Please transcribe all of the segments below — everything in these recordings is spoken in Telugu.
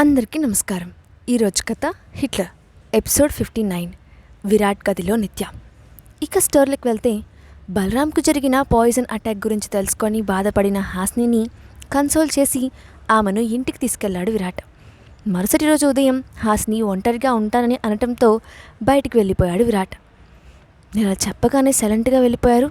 అందరికీ నమస్కారం. ఈరోజు కథ హిట్లర్ ఎపిసోడ్ 59 విరాట్ గదిలో నిత్య. ఇక స్టోరీకి వెళ్తే బలరాంకు జరిగిన పాయిజన్ అటాక్ గురించి తెలుసుకొని బాధపడిన హాస్నీని కన్సోల్ చేసి ఆమెను ఇంటికి తీసుకెళ్లాడు విరాట్. మరుసటి రోజు ఉదయం హాస్ని ఒంటరిగా ఉంటానని అనటంతో బయటికి వెళ్ళిపోయాడు విరాట్. నేను చెప్పగానే సైలెంట్గా వెళ్ళిపోయారు,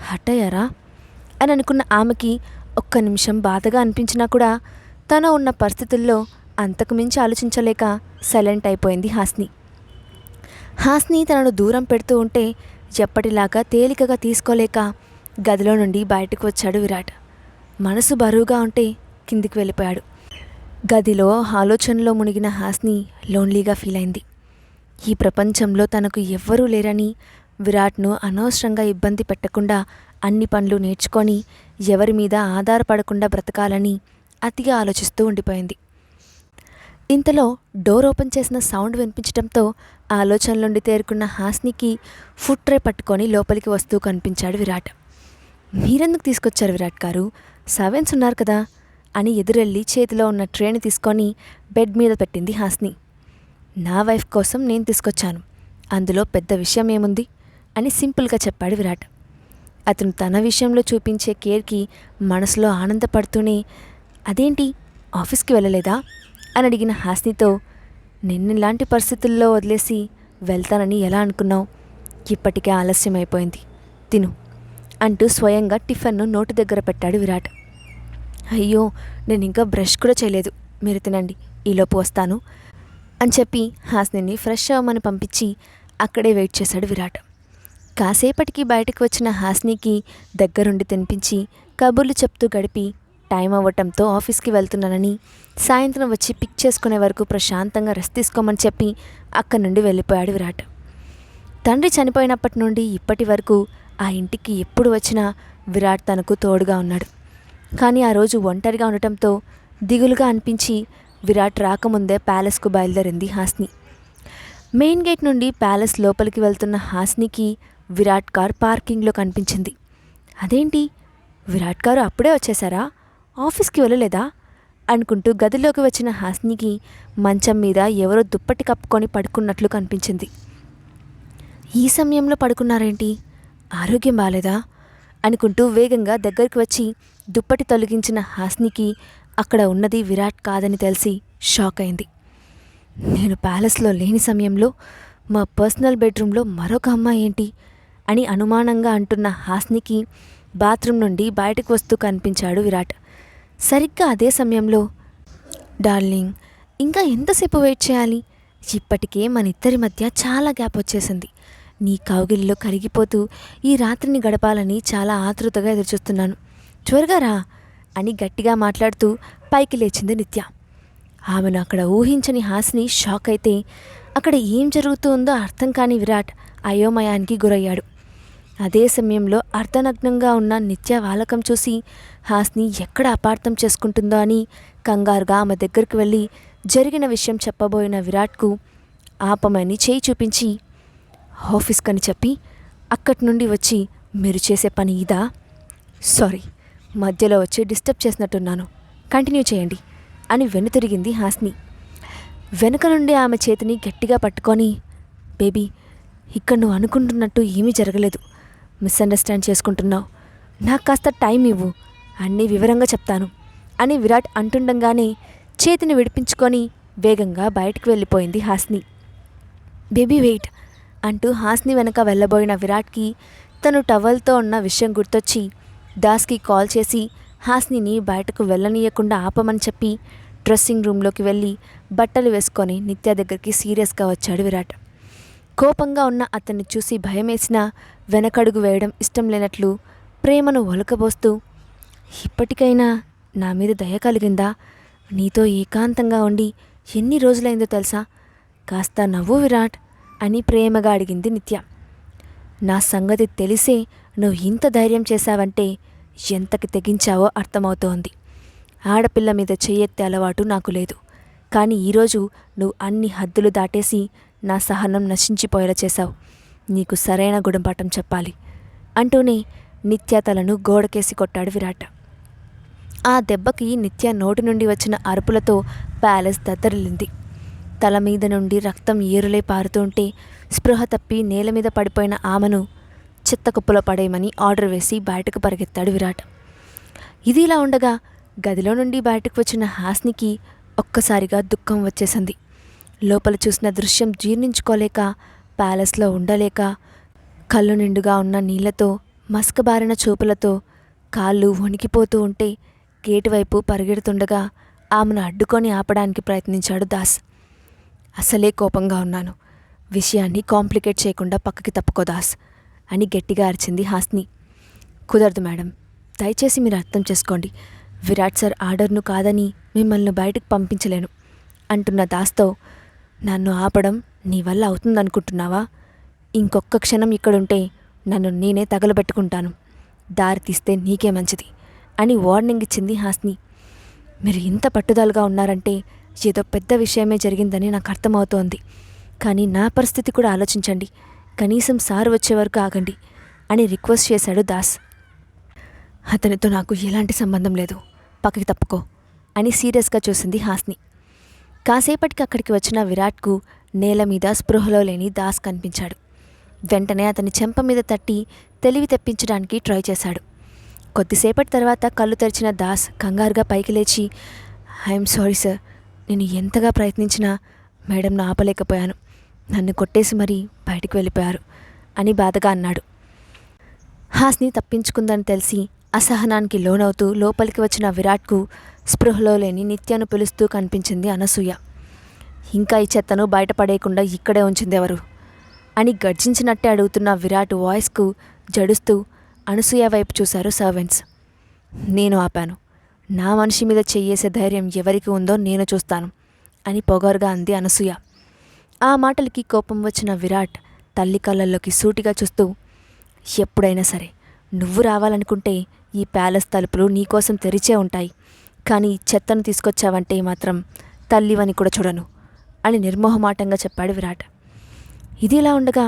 హట్ అయ్యారా అని అనుకున్న ఆమెకి ఒక్క నిమిషం బాధగా అనిపించినా కూడా తను ఉన్న పరిస్థితుల్లో అంతకుమించి ఆలోచించలేక సైలెంట్ అయిపోయింది హాస్ని. హాస్ని తనను దూరం పెడుతూ ఉంటే ఎప్పటిలాగా తేలికగా తీసుకోలేక గదిలో నుండి బయటకు వచ్చాడు విరాట్. మనసు బరువుగా ఉంటే కిందికి వెళ్ళిపోయాడు. గదిలో ఆలోచనలో మునిగిన హాస్ని లోన్లీగా ఫీల్ అయింది. ఈ ప్రపంచంలో తనకు ఎవ్వరూ లేరని, విరాట్ను అనవసరంగా ఇబ్బంది పెట్టకుండా అన్ని పనులు నేర్చుకొని ఎవరి మీద ఆధారపడకుండా బ్రతకాలని అతిగా ఆలోచిస్తూ ఉండిపోయింది. ఇంతలో డోర్ ఓపెన్ చేసిన సౌండ్ వినిపించడంతో ఆలోచనల నుండి తేరుకున్న హాస్నికి ఫుడ్ ట్రే పట్టుకొని లోపలికి వస్తూ కనిపించాడు విరాట్. మీరెందుకు తీసుకొచ్చారు విరాట్ గారు, సర్వెంట్స్ ఉన్నారు కదా అని ఎదురెళ్ళి చేతిలో ఉన్న ట్రేని తీసుకొని బెడ్ మీద పెట్టింది హాస్ని. నా వైఫ్ కోసం నేను తీసుకొచ్చాను, అందులో పెద్ద విషయం ఏముంది అని సింపుల్గా చెప్పాడు విరాట్. అతను తన విషయంలో చూపించే కేర్కి మనసులో ఆనందపడుతూనే, అదేంటి ఆఫీస్కి వెళ్ళలేదా అని అడిగిన హాస్నితో, నిన్నిలాంటి పరిస్థితుల్లో వదిలేసి వెళ్తానని ఎలా అనుకున్నావు, ఇప్పటికే ఆలస్యం అయిపోయింది, తిను అంటూ స్వయంగా టిఫిన్ను నోటి దగ్గర పెట్టాడు విరాట్. అయ్యో నేను ఇంకా బ్రష్ కూడా చేయలేదు, మీరు తినండి, ఈలోపు వస్తాను అని చెప్పి హాస్నిని ఫ్రెష్ అవ్వమని పంపించి అక్కడే వెయిట్ చేశాడు విరాట్. కాసేపటికి బయటకు వచ్చిన హాస్నికి దగ్గరుండి తినిపించి కబుర్లు చెప్తూ గడిపి టైం అవ్వటంతో ఆఫీస్కి వెళ్తున్నానని, సాయంత్రం వచ్చి పిక్ చేసుకునే వరకు ప్రశాంతంగా రెస్ట్ తీసుకోమని చెప్పి అక్కడి నుండి వెళ్ళిపోయాడు విరాట్. తండ్రి చనిపోయినప్పటి నుండి ఇప్పటి వరకు ఆ ఇంటికి ఎప్పుడు వచ్చినా విరాట్ తనకు తోడుగా ఉన్నాడు. కానీ ఆ రోజు ఒంటరిగా ఉండటంతో దిగులుగా అనిపించి విరాట్ రాకముందే ప్యాలెస్కు బయలుదేరింది హాస్ని. మెయిన్ గేట్ నుండి ప్యాలెస్ లోపలికి వెళ్తున్న హాస్నికి విరాట్ కార్ పార్కింగ్లో కనిపించింది. అదేంటి, విరాట్ గారు అప్పుడే వచ్చేశారా, ఆఫీస్కి వెళ్ళలేదా అనుకుంటూ గదిలోకి వచ్చిన హాస్నికి మంచం మీద ఎవరో దుప్పటి కప్పుకొని పడుకున్నట్లు కనిపించింది. ఈ సమయంలో పడుకున్నారేంటి, ఆరోగ్యం బాలేదా అనుకుంటూ వేగంగా దగ్గరికి వచ్చి దుప్పటి తొలగించిన హాస్నికి అక్కడ ఉన్నది విరాట్ కాదని తెలిసి షాక్ అయింది. నేను ప్యాలెస్లో లేని సమయంలో మా పర్సనల్ బెడ్రూమ్లో మరొక అమ్మాయి ఏంటి అని అనుమానంగా అంటున్న హాస్నికి బాత్రూమ్ నుండి బయటకు వస్తూ కనిపించాడు విరాట్. సరిగ్గా అదే సమయంలో, డార్లింగ్ ఇంకా ఎంతసేపు వెయిట్ చేయాలి, ఇప్పటికే మన ఇద్దరి మధ్య చాలా గ్యాప్ వచ్చేసింది, నీ కౌగిలిలో కరిగిపోతూ ఈ రాత్రిని గడపాలని చాలా ఆతృతగా ఎదురుచూస్తున్నాను, త్వరగా రా అని గట్టిగా మాట్లాడుతూ పైకి లేచింది నిత్య. ఆమెను అక్కడ ఊహించని హాస్ని షాక్ అయితే అక్కడ ఏం జరుగుతుందో అర్థం కాని విరాట్ అయోమయానికి గురయ్యాడు. అదే సమయంలో అర్ధనగ్నంగా ఉన్న నిత్య వాలకం చూసి హాస్ని ఎక్కడ అపార్థం చేసుకుంటుందో అని కంగారుగా ఆమె దగ్గరికి వెళ్ళి జరిగిన విషయం చెప్పబోయిన విరాట్కు ఆపమని చేయి చూపించి, ఆఫీస్కని చెప్పి అక్కడి నుండి వచ్చి మీరు చేసే పని ఇదా, సారీ మధ్యలో వచ్చి డిస్టర్బ్ చేసినట్టున్నాను, కంటిన్యూ చేయండి అని వెనుతిరిగింది హాస్ని. వెనుక నుండి ఆమె చేతిని గట్టిగా పట్టుకొని, బేబీ ఇక్కడ నువ్వు అనుకుంటున్నట్టు ఏమీ జరగలేదు, మిస్అండర్స్టాండ్ చేసుకుంటున్నావు, నాకు కాస్త టైం ఇవ్వు, అన్నీ వివరంగా చెప్తాను అని విరాట్ అంటుండగానే చేతిని విడిపించుకొని వేగంగా బయటకు వెళ్ళిపోయింది హాస్ని. బేబీ వెయిట్ అంటూ హాస్ని వెనక వెళ్ళబోయిన విరాట్కి తను టవల్తో ఉన్న విషయం గుర్తొచ్చి దాస్కి కాల్ చేసి హాస్నిని బయటకు వెళ్ళనీయకుండా ఆపమని చెప్పి డ్రెస్సింగ్ రూమ్లోకి వెళ్ళి బట్టలు వేసుకొని నిత్య దగ్గరికి సీరియస్గా వచ్చాడు విరాట్. కోపంగా ఉన్న అతన్ని చూసి భయమేసినా వెనకడుగు వేయడం ఇష్టం లేనట్లు ప్రేమను ఒలకబోస్తూ, ఇప్పటికైనా నా మీద దయ కలిగిందా, నీతో ఏకాంతంగా ఉండి ఎన్ని రోజులైందో తెలుసా, కాస్త నవ్వు విరాట్ అని ప్రేమగా అడిగింది నిత్య. నా సంగతి తెలిసే నువ్వు ఇంత ధైర్యం చేశావంటే ఎంతకి తెగించావో అర్థమవుతోంది. ఆడపిల్ల మీద చెయ్యెత్తే అలవాటు నాకు లేదు, కానీ ఈరోజు నువ్వు అన్ని హద్దులు దాటేసి నా సహనం నశించిపోయేలా చేశావు, నీకు సరైన గుణపాఠం చెప్పాలి అంటూనే నిత్య తలను గోడకేసి కొట్టాడు విరాట్. ఆ దెబ్బకి నిత్య నోటి నుండి వచ్చిన అరుపులతో ప్యాలెస్ దద్దరిల్లింది. తల మీద నుండి రక్తం ఏరులై పారుతుంటే స్పృహ తప్పి నేల మీద పడిపోయిన ఆమెను చెత్తకుప్పలో పడేయమని ఆర్డర్ వేసి బయటకు పరిగెత్తాడు విరాట్. ఇది ఇలా ఉండగా గదిలో నుండి బయటకు వచ్చిన హాస్నికి ఒక్కసారిగా దుఃఖం వచ్చేసింది. లోపల చూసిన దృశ్యం జీర్ణించుకోలేక, ప్యాలెస్లో ఉండలేక, కళ్ళు నిండుగా ఉన్న నీళ్లతో, మసకబారిన చూపులతో కాళ్ళు వణికిపోతూ ఉంటే గేటు వైపు పరిగెడుతుండగా ఆమెను అడ్డుకొని ఆపడానికి ప్రయత్నించాడు దాస్. అసలే కోపంగా ఉన్నాను, విషయాన్ని కాంప్లికేట్ చేయకుండా పక్కకి తప్పుకో దాస్ అని గట్టిగా అరిచింది హాస్ని. కుదరదు మేడం, దయచేసి మీరు అర్థం చేసుకోండి. విరాట్ సార్ ఆర్డర్ను కాదని మిమ్మల్ని బయటకు పంపించలేను అంటున్న దాస్తో, నన్ను ఆపడం నీ వల్ల అవుతుందనుకుంటున్నావా? ఇంకొక్క క్షణం ఇక్కడుంటే నన్ను నేనే తగలబెట్టుకుంటాను. దారి తీస్తే నీకే మంచిది అని వార్నింగ్ ఇచ్చింది హాస్ని. మీరు ఇంత పట్టుదలగా ఉన్నారంటే ఏదో పెద్ద విషయమే జరిగిందని నాకు అర్థమవుతోంది. కానీ నా పరిస్థితి కూడా ఆలోచించండి. కనీసం సార్ వచ్చే వరకు ఆగండి అని రిక్వెస్ట్ చేశాడు దాస్. అతనితో నాకు ఎలాంటి సంబంధం లేదు, పక్కకి తప్పుకో అని సీరియస్గా చూసింది హాస్ని. కాసేపటికి అక్కడికి వచ్చిన విరాట్కు నేల మీద స్పృహలో లేని దాస్ కనిపించాడు. వెంటనే అతని చెంప మీద తట్టి తెలివి తెప్పించడానికి ట్రై చేశాడు. కొద్దిసేపటి తర్వాత కళ్ళు తెరిచిన దాస్ కంగారుగా పైకి లేచి, ఐఎమ్ సారీ సార్, నేను ఎంతగా ప్రయత్నించినా మేడంను ఆపలేకపోయాను. నన్ను కొట్టేసి మరీ బయటికి వెళ్ళిపోయారు అని బాధగా అన్నాడు. హాస్ని తప్పించుకుందని తెలిసి అసహనానికి లోనవుతూ లోపలికి వచ్చిన విరాట్కు స్పృహలో లేని నిత్యను పిలుస్తూ కనిపించింది అనసూయ. ఇంకా ఈ చెత్తను బయటపడేయకుండా ఇక్కడే ఉంచిందెవరు అని గర్జించినట్టే అడుగుతున్న విరాట్ వాయిస్కు జడుస్తూ అనసూయ వైపు చూశారు సర్వెంట్స్. నేను ఆపాను. నా మనిషి మీద చెయ్యేసే ధైర్యం ఎవరికి ఉందో నేను చూస్తాను అని పొగరుగా అంది అనసూయ. ఆ మాటలకి కోపం వచ్చిన విరాట్ తల్లి కళ్ళల్లోకి సూటిగా చూస్తూ, ఎప్పుడైనా సరే నువ్వు రావాలనుకుంటే ఈ ప్యాలెస్ తలుపులు నీకోసం తెరిచే ఉంటాయి. కానీ చెత్తను తీసుకొచ్చావంటే మాత్రం తల్లివని కూడా చూడను అని నిర్మోహమాటంగా చెప్పాడు విరాట్. ఇదిలా ఉండగా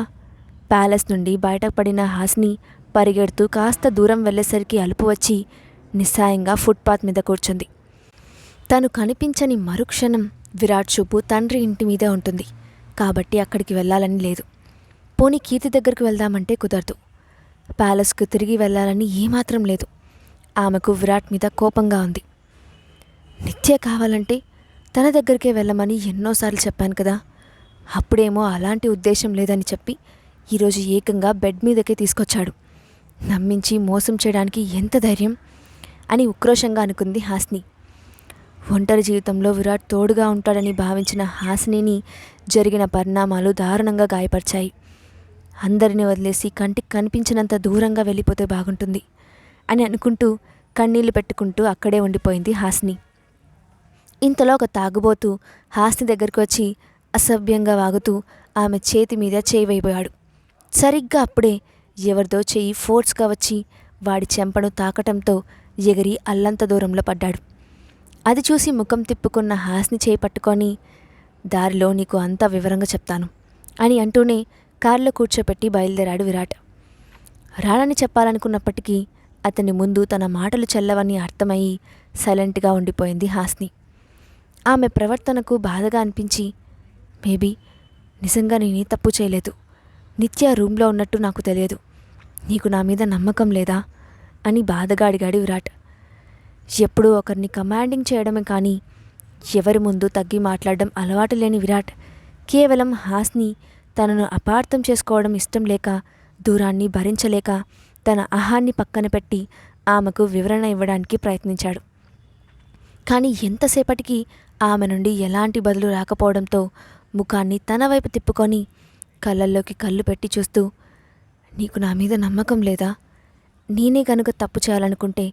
ప్యాలెస్ నుండి బయటపడిన హాస్ని పరిగెడుతూ కాస్త దూరం వెళ్ళేసరికి అలుపు వచ్చి నిస్సాయంగా ఫుట్పాత్ మీద కూర్చుంది. తను కనిపించని మరుక్షణం విరాట్ చూపు తండ్రి ఇంటి మీదే ఉంటుంది కాబట్టి అక్కడికి వెళ్ళాలని లేదు. పోనీ కీర్తి దగ్గరికి వెళ్దామంటే కుదరదు. ప్యాలెస్కు తిరిగి వెళ్ళాలని ఏమాత్రం లేదు. ఆమెకు విరాట్ మీద కోపంగా ఉంది. నిత్య కావాలంటే తన దగ్గరికే వెళ్ళమని ఎన్నోసార్లు చెప్పాను కదా. అప్పుడేమో అలాంటి ఉద్దేశం లేదని చెప్పి ఈరోజు ఏకంగా బెడ్ మీదకే తీసుకొచ్చాడు. నమ్మించి మోసం చేయడానికి ఎంత ధైర్యం అని ఉక్రోషంగా అనుకుంది హాస్ని. ఒంటరి జీవితంలో విరాట్ తోడుగా ఉంటాడని భావించిన హాస్నిని జరిగిన పరిణామాలు దారుణంగా గాయపరిచాయి. అందరిని వదిలేసి కంటికి కనిపించినంత దూరంగా వెళ్ళిపోతే బాగుంటుంది అని అనుకుంటూ కన్నీళ్లు పెట్టుకుంటూ అక్కడే ఉండిపోయింది హాస్ని. ఇంతలో ఒక తాగుబోతూ హాస్ని దగ్గరికి వచ్చి అసభ్యంగా వాగుతూ ఆమె చేతి మీద చేయి వేయబోయాడు. సరిగ్గా అప్పుడే ఎవరిదో చెయ్యి ఫోర్స్గా వచ్చి వాడి చెంపను తాకటంతో ఎగిరి అల్లంత దూరంలో పడ్డాడు. అది చూసి ముఖం తిప్పుకున్న హాస్ని చేయి పట్టుకొని, దారిలో నీకు అంతా వివరంగా చెప్తాను అని అంటూనే కారులో కూర్చోపెట్టి బయలుదేరాడు విరాట్. రాడని చెప్పాలనుకున్నప్పటికీ అతని ముందు తన మాటలు చెల్లవని అర్థమయ్యి సైలెంట్గా ఉండిపోయింది హాస్ని. ఆమె ప్రవర్తనకు బాధగా అనిపించి, మేబీ నిజంగా నేనే తప్పు చేయలేదు. నిత్య రూమ్లో ఉన్నట్టు నాకు తెలియదు. నీకు నా మీద నమ్మకం లేదా అని బాధగా అడిగాడు విరాట్. ఎప్పుడూ ఒకరిని కమాండింగ్ చేయడమే కానీ ఎవరి ముందు తగ్గి మాట్లాడడం అలవాటు లేని విరాట్ కేవలం హాస్ని తనను అపార్థం చేసుకోవడం ఇష్టం లేక, దూరాన్ని భరించలేక తన అహాన్ని పక్కన పెట్టి ఆమెకు వివరణ ఇవ్వడానికి ప్రయత్నించాడు. కానీ ఎంతసేపటికి ఆమె నుండి ఎలాంటి బదులు రాకపోవడంతో ముఖాన్ని తన వైపు తిప్పుకొని కళ్ళల్లోకి కళ్ళు పెట్టి చూస్తూ, నీకు నా మీద నమ్మకం లేదా? నేనే గనుక తప్పు చేయాలనుకుంటే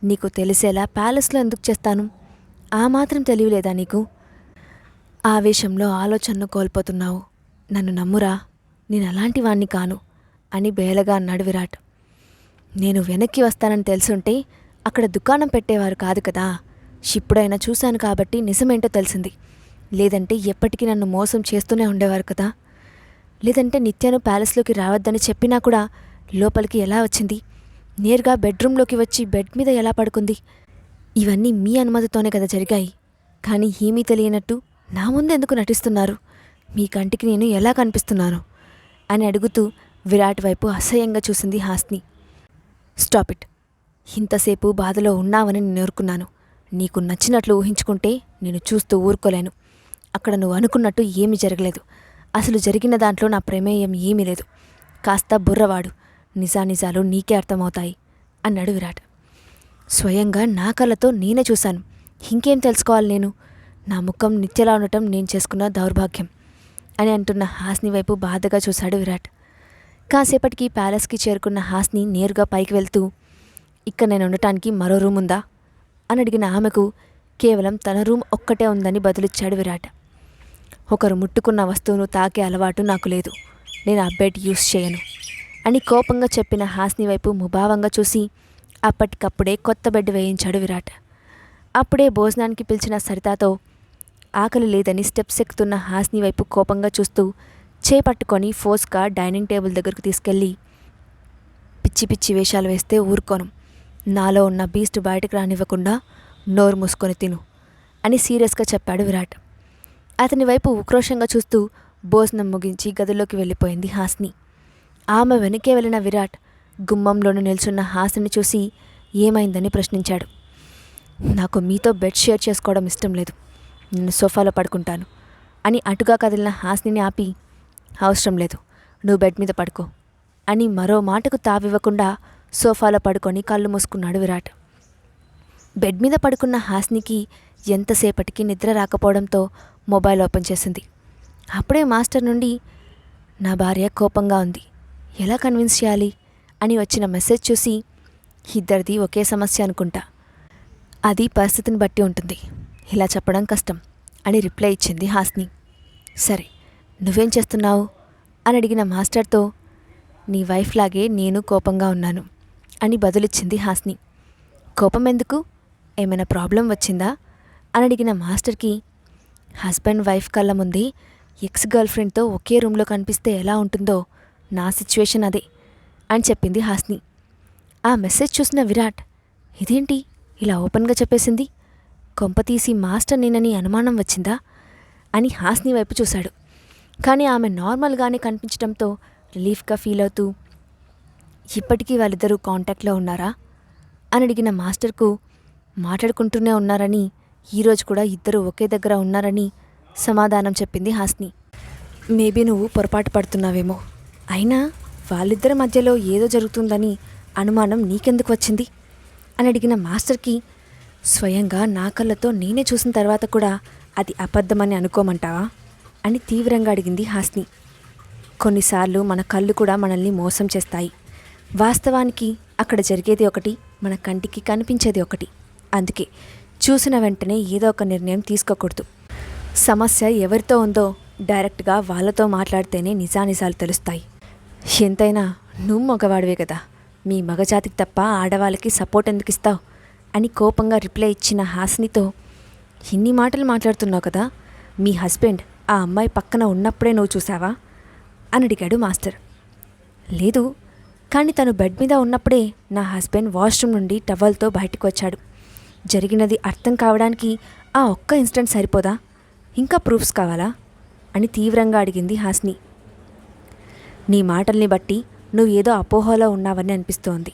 నీకు తెలిసేలా ప్యాలెస్లో ఎందుకు చేస్తాను? ఆ మాత్రం తెలియలేదా నీకు? ఆవేశంలో ఆలోచనను కోల్పోతున్నావు. నన్ను నమ్మురా, నేను అలాంటి వాణ్ణి కాను అని బేలగా అన్నాడు విరాట్. నేను వెనక్కి వస్తానని తెలుసుంటే అక్కడ దుకాణం పెట్టేవారు కాదు కదా. ఇప్పుడైనా చూశాను కాబట్టి నిజమేంటో తెలిసింది. లేదంటే ఎప్పటికీ నన్ను మోసం చేస్తూనే ఉండేవారు కదా. లేదంటే నిత్యను ప్యాలెస్లోకి రావద్దని చెప్పినా కూడా లోపలికి ఎలా వచ్చింది? నేరుగా బెడ్రూమ్లోకి వచ్చి బెడ్ మీద ఎలా పడుకుంది? ఇవన్నీ మీ అనుమతితోనే కదా జరిగాయి. కానీ ఏమీ తెలియనట్టు నా ముందు ఎందుకు నటిస్తున్నారు? మీ కంటికి నేను ఎలా కనిపిస్తున్నాను అని అడుగుతూ విరాట్ వైపు అసహ్యంగా చూసింది హాస్ని. Stop it. ఇంతసేపు బాధలో ఉన్నావని నేను ఊరుకున్నాను. నీకు నచ్చినట్లు ఊహించుకుంటే నేను చూస్తూ ఊరుకోలేను. అక్కడ నువ్వు అనుకున్నట్టు ఏమీ జరగలేదు. అసలు జరిగిన దాంట్లో నా ప్రమేయం ఏమీ లేదు. కాస్త బుర్రవాడు. నిజానిజాలు నీకే అర్థమవుతాయి అన్నాడు విరాట్. స్వయంగా నా కళ్ళతో నేనే చూశాను. ఇంకేం తెలుసుకోవాలి నేను? నా ముఖం నిత్యలా ఉండటం నేను చేసుకున్న దౌర్భాగ్యం అని అంటున్న హాస్ని వైపు బాధగా చూశాడు విరాట్. కాసేపటికి ప్యాలెస్కి చేరుకున్న హాస్ని నేరుగా పైకి వెళ్తూ, ఇక్కడ నేను ఉండటానికి మరో రూమ్ ఉందా అని అడిగిన ఆమెకు కేవలం తన రూమ్ ఒక్కటే ఉందని బదులిచ్చాడు విరాట్. ఒకరు ముట్టుకున్న వస్తువును తాకే అలవాటు నాకు లేదు. నేను ఆ బెడ్ యూస్ చేయను అని కోపంగా చెప్పిన హాస్ని వైపు ముభావంగా చూసి అప్పటికప్పుడే కొత్త బెడ్ వేయించాడు విరాట్. అప్పుడే భోజనానికి పిలిచిన సరితాతో ఆకలి లేదని స్టెప్స్ ఎక్కుతున్న హాస్ని వైపు కోపంగా చూస్తూ చేపట్టుకొని ఫోర్స్గా డైనింగ్ టేబుల్ దగ్గరకు తీసుకెళ్ళి, పిచ్చి పిచ్చి వేషాలు వేస్తే ఊరుకోను. నాలో ఉన్న బీస్ట్ బయటకు రానివ్వకుండా నోరు మూసుకొని తిను అని సీరియస్గా చెప్పాడు విరాట్. అతని వైపు ఉక్రోషంగా చూస్తూ భోజనం ముగించి గదిలోకి వెళ్ళిపోయింది హాస్ని. ఆమె వెనకే వెళ్ళిన విరాట్ గుమ్మంలోనే నిల్చున్న హాస్ని చూసి ఏమైందని ప్రశ్నించాడు. నాకు మీతో బెడ్ షేర్ చేసుకోవడం ఇష్టం లేదు. నేను సోఫాలో పడుకుంటాను అని అటుగా కదిలిన హాస్నిని ఆపి, అవసరం లేదు, నువ్వు బెడ్ మీద పడుకో అని మరో మాటకు తావివ్వకుండా సోఫాలో పడుకొని కళ్ళు మూసుకున్నాడు విరాట్. బెడ్ మీద పడుకున్న హాస్నికి ఎంతసేపటికి నిద్ర రాకపోవడంతో మొబైల్ ఓపెన్ చేసింది. అప్పుడే మాస్టర్ నుండి, నా భార్య కోపంగా ఉంది, ఎలా కన్విన్స్ చేయాలి అని వచ్చిన మెసేజ్ చూసి, ఇద్దరిది ఒకే సమస్య అనుకుంటా, అది పరిస్థితిని బట్టి ఉంటుంది, ఇలా చెప్పడం కష్టం అని రిప్లై ఇచ్చింది హాస్ని. సరే, నువ్వేం చేస్తున్నావు అని అడిగిన మాస్టర్తో, నీ వైఫ్ లాగే నేను కోపంగా ఉన్నాను అని బదులిచ్చింది హాస్ని. కోపం ఎందుకు? ఏమైనా ప్రాబ్లం వచ్చిందా అని అడిగిన మాస్టర్కి, హస్బెండ్ వైఫ్ కళ్ళ ముందే ఎక్స్ గర్ల్ ఫ్రెండ్తో ఒకే రూమ్లో కనిపిస్తే ఎలా ఉంటుందో నా సిచ్యువేషన్ అదే అని చెప్పింది హాస్ని. ఆ మెసేజ్ చూసిన విరాట్, ఇదేంటి ఇలా ఓపెన్గా చెప్పేసింది? కొంపతీసి మాస్టర్ నేనని అనుమానం వచ్చిందా అని హాస్ని వైపు చూశాడు. కానీ ఆమె నార్మల్గానే కనిపించడంతో రిలీఫ్గా ఫీల్ అవుతూ, ఇప్పటికీ వాళ్ళిద్దరూ కాంటాక్ట్లో ఉన్నారా అని అడిగిన మాస్టర్కు, మాట్లాడుకుంటూనే ఉన్నారని, ఈరోజు కూడా ఇద్దరు ఒకే దగ్గర ఉన్నారని సమాధానం చెప్పింది హాస్ని. మేబీ నువ్వు పొరపాటు పడుతున్నావేమో, అయినా వాళ్ళిద్దరి మధ్యలో ఏదో జరుగుతుందని అనుమానం నీకెందుకు వచ్చింది అని అడిగిన మాస్టర్కి, స్వయంగా నా కళ్ళతో నేనే చూసిన తర్వాత కూడా అది అబద్ధమని అనుకోమంటావా అని తీవ్రంగా అడిగింది హాస్ని. కొన్నిసార్లు మన కళ్ళు కూడా మనల్ని మోసం చేస్తాయి. వాస్తవానికి అక్కడ జరిగేది ఒకటి, మన కంటికి కనిపించేది ఒకటి. అందుకే చూసిన వెంటనే ఏదో ఒక నిర్ణయం తీసుకోకూడదు. సమస్య ఎవరితో ఉందో డైరెక్ట్గా వాళ్ళతో మాట్లాడితేనే నిజానిజాలు తెలుస్తాయి. ఎంతైనా నువ్వు మగవాడివే కదా, మీ మగజాతికి తప్ప ఆడవాళ్ళకి సపోర్ట్ ఎందుకు ఇస్తావు అని కోపంగా రిప్లై ఇచ్చిన హాస్నితో, ఇన్ని మాటలు మాట్లాడుతున్నావు కదా, మీ హస్బెండ్ ఆ అమ్మాయి పక్కన ఉన్నప్పుడే నువ్వు చూసావా అని అడిగాడు మాస్టర్. లేదు, కానీ తను బెడ్ మీద ఉన్నప్పుడే నా హస్బెండ్ వాష్రూమ్ నుండి టవల్తో బయటకు వచ్చాడు. జరిగినది అర్థం కావడానికి ఆ ఒక్క ఇన్సిడెంట్ సరిపోదా? ఇంకా ప్రూఫ్స్ కావాలా అని తీవ్రంగా అడిగింది హాస్ని. నీ మాటల్ని బట్టి నువ్వు ఏదో అపోహలో ఉన్నావని అనిపిస్తోంది.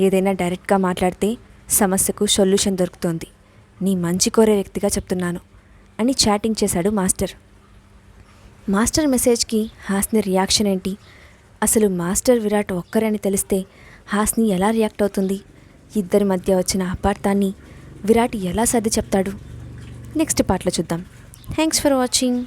ఏదైనా డైరెక్ట్గా మాట్లాడితే సమస్యకు సొల్యూషన్ దొరుకుతోంది. నీ మంచి కోరే వ్యక్తిగా చెప్తున్నాను అని చాటింగ్ చేశాడు మాస్టర్. మాస్టర్ మెసేజ్కి హాస్ని రియాక్షన్ ఏంటి? అసలు మాస్టర్ విరాట్ ఒక్కరే అని తెలిస్తే హాస్ని ఎలా రియాక్ట్ అవుతుంది? ఇద్దరి మధ్య వచ్చిన అపార్థాన్ని విరాట్ ఎలా సర్ది చెప్తాడు? నెక్స్ట్ పార్ట్లో చూద్దాం. Thanks for watching.